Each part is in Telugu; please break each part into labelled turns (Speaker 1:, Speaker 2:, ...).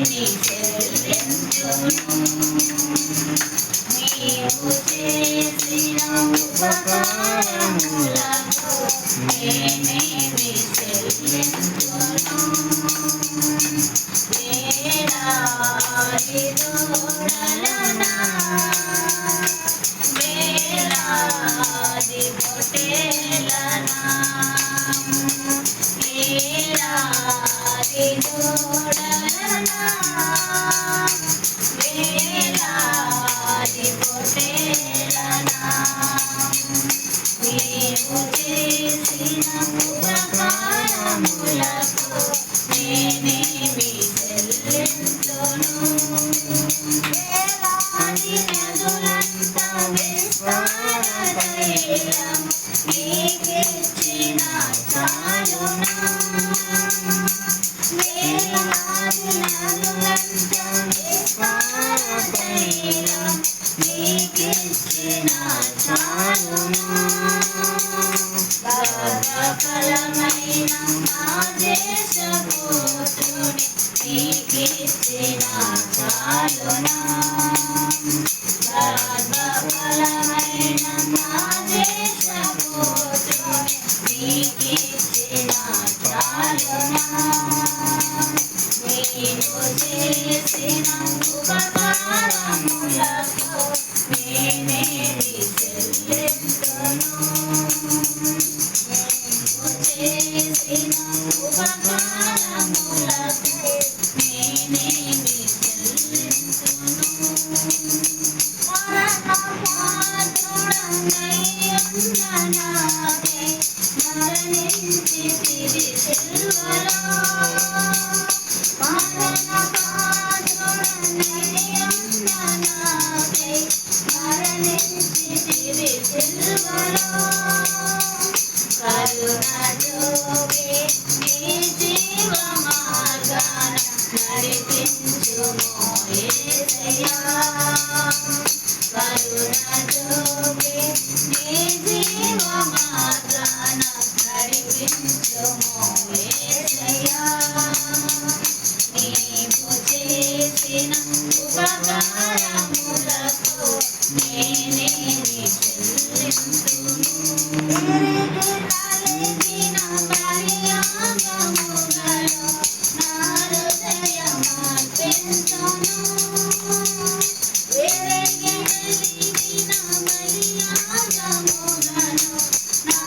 Speaker 1: నేనేమి చెల్లించును నీవు చేసిన ఉపకారములకు నేనేమి చెల్లించును వేలాది దూడలనా వేలాది పొట్టేలనా వేలాది దూడలనా వేలాది పొట్టేలనా నీవు చేసిన ఉపకారములకు నేనేమి చెల్లించును వేలాది నదులంత విస్తార తైలం నీకిచ్చిన చాలునా వేలాది నదులంత విస్తార తైలం నీకిచ్చిన చాలునా బలమైన నా దేశపుత్రుని నీకిచ్చిన చాలునా బలమైన నా దేశపుత్రుని నీకిచ్చిన చాలునా నీవు చేసిన ఉపకారములకు నేనేమి చెల్లించును చేసిన ఉపకారములకు నేనేమి చెల్లించును మరణపాత్రుడనయ్యున్న నాకై మరణించితివి సిలువలో మరణపాత్రుడనయ్యున్న నాకై మరణించితివి సిలువలో కరుణ చూపి నీ జీవ మార్గాన నడిపించుమో యేసయ్యా కరుణ చూపి నీ జీవ మార్గాన నడిపించుమో యేసయ్యా నీవు చేసిన ఉపకారములకు నేనేమి చెల్లించును కలిగిన బలియాగములలో నా హృదయమర్పించును కలిగిన బలియాగములలో నా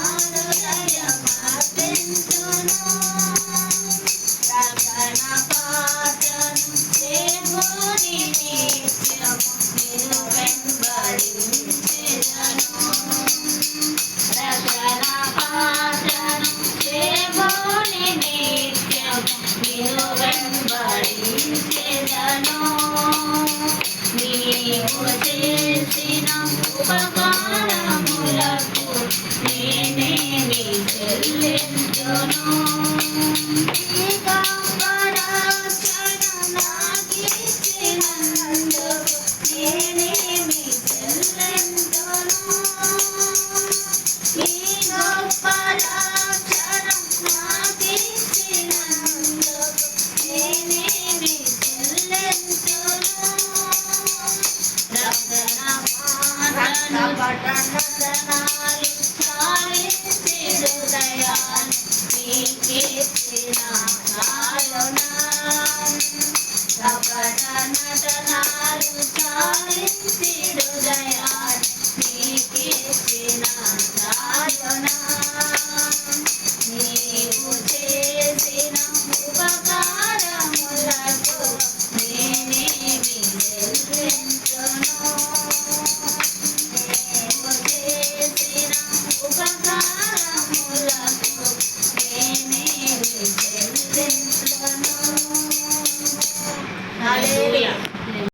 Speaker 1: హృదయమర్పించును రక్షణ పాత్రను దేవుని నిత్యము నిన్ను వెంబడించెదను రక్షణ పాత్రను దేవుని నిత్యము నిన్ను వెంబడించెదను నీవు చేసిన ఉపకారములకు